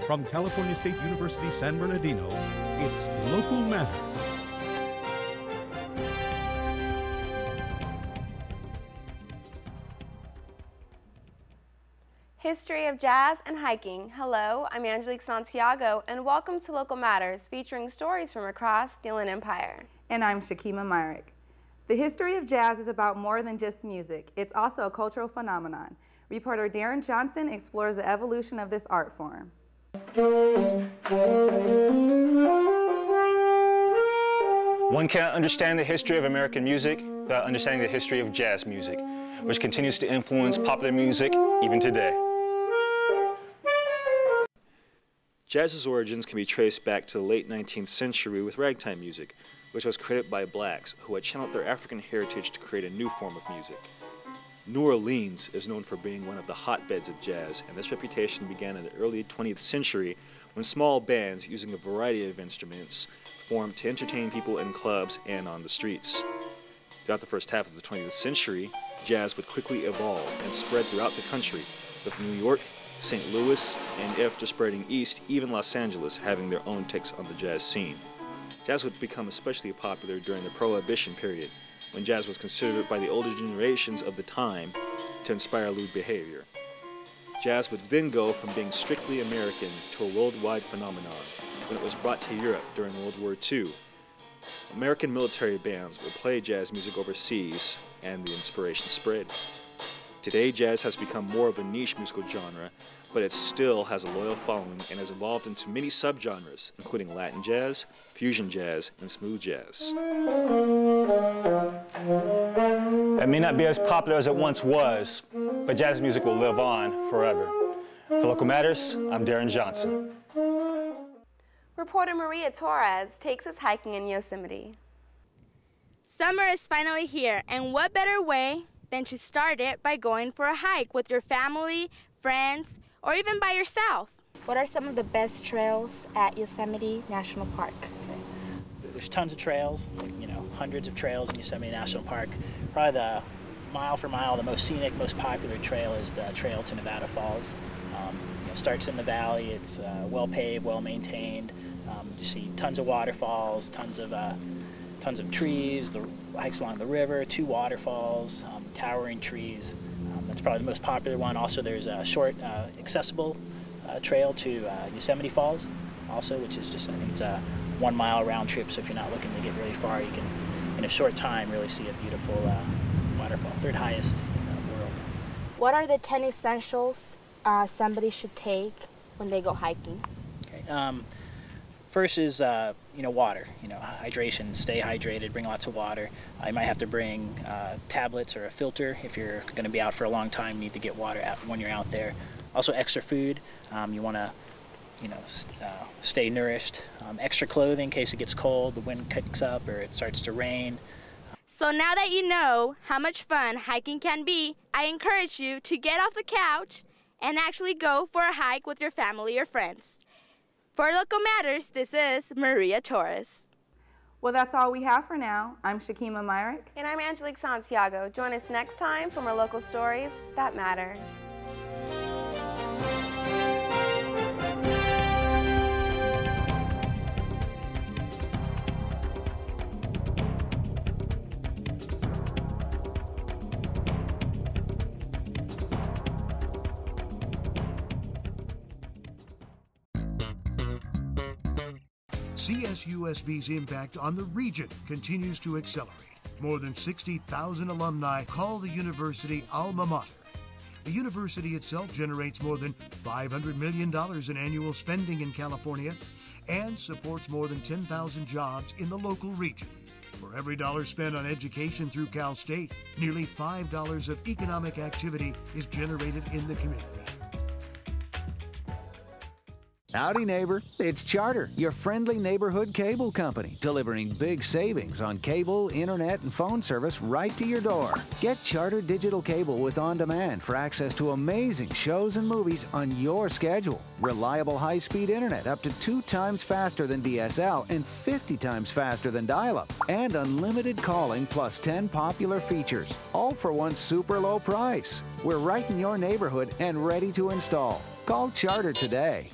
From California State University San Bernardino, it's Local Matters. History of jazz and hiking. Hello, I'm Angelique Santiago, and welcome to Local Matters, featuring stories from across the Inland Empire. And I'm Shekema, Myrick. The history of jazz is about more than just music. It's also a cultural phenomenon. Reporter Darrin Johnson explores the evolution of this art form. One can't understand the history of American music without understanding the history of jazz music, which continues to influence popular music even today. Jazz's origins can be traced back to the late 19th century with ragtime music, which was created by blacks who had channeled their African heritage to create a new form of music. New Orleans is known for being one of the hotbeds of jazz, and this reputation began in the early 20th century when small bands using a variety of instruments formed to entertain people in clubs and on the streets. Throughout the first half of the 20th century, jazz would quickly evolve and spread throughout the country, with New York, St. Louis, and after spreading east, even Los Angeles having their own takes on the jazz scene. Jazz would become especially popular during the Prohibition period, when jazz was considered by the older generations of the time to inspire lewd behavior. Jazz would then go from being strictly American to a worldwide phenomenon when it was brought to Europe during World War II. American military bands would play jazz music overseas, and the inspiration spread. Today, jazz has become more of a niche musical genre, but it still has a loyal following and has evolved into many subgenres, including Latin jazz, fusion jazz, and smooth jazz. It may not be as popular as it once was, but jazz music will live on forever. For Local Matters, I'm Darrin Johnson. Reporter Maria Torres takes us hiking in Yosemite. Summer is finally here, and what better way than to start it by going for a hike with your family, friends, or even by yourself. What are some of the best trails at Yosemite National Park? There's tons of trails, hundreds of trails in Yosemite National Park. Probably the mile for mile, the most scenic, most popular trail is the trail to Nevada Falls. It starts in the valley. It's well paved, well maintained. You see tons of waterfalls, tons of trees. The hikes along the river, 2 waterfalls, towering trees. That's probably the most popular one. Also, there's a short, accessible trail to Yosemite Falls, also, which is just, I think it's a 1 mile round trip. So if you're not looking to get really far, you can, in a short time, really see a beautiful waterfall, 3rd highest in the world. What are the 10 essentials somebody should take when they go hiking? Okay. First is, water, hydration, stay hydrated, bring lots of water. You might have to bring tablets or a filter if you're going to be out for a long time, you need to get water out when you're out there. Also extra food, you want to, stay nourished. Extra clothing in case it gets cold, the wind kicks up, or it starts to rain. So now that you know how much fun hiking can be, I encourage you to get off the couch and actually go for a hike with your family or friends. For Local Matters, this is Maria Torres. Well, that's all we have for now. I'm Shekema, Myrick. And I'm Angelique Santiago. Join us next time for more local stories that matter. CSUSB's impact on the region continues to accelerate. More than 60,000 alumni call the university alma mater. The university itself generates more than $500 million in annual spending in California and supports more than 10,000 jobs in the local region. For every dollar spent on education through Cal State, nearly $5 of economic activity is generated in the community. Howdy, neighbor. It's Charter, your friendly neighborhood cable company, delivering big savings on cable, internet, and phone service right to your door. Get Charter digital cable with on-demand for access to amazing shows and movies on your schedule. Reliable high-speed internet up to 2 times faster than DSL and 50 times faster than dial-up. And unlimited calling plus 10 popular features, all for one super low price. We're right in your neighborhood and ready to install. Call Charter today.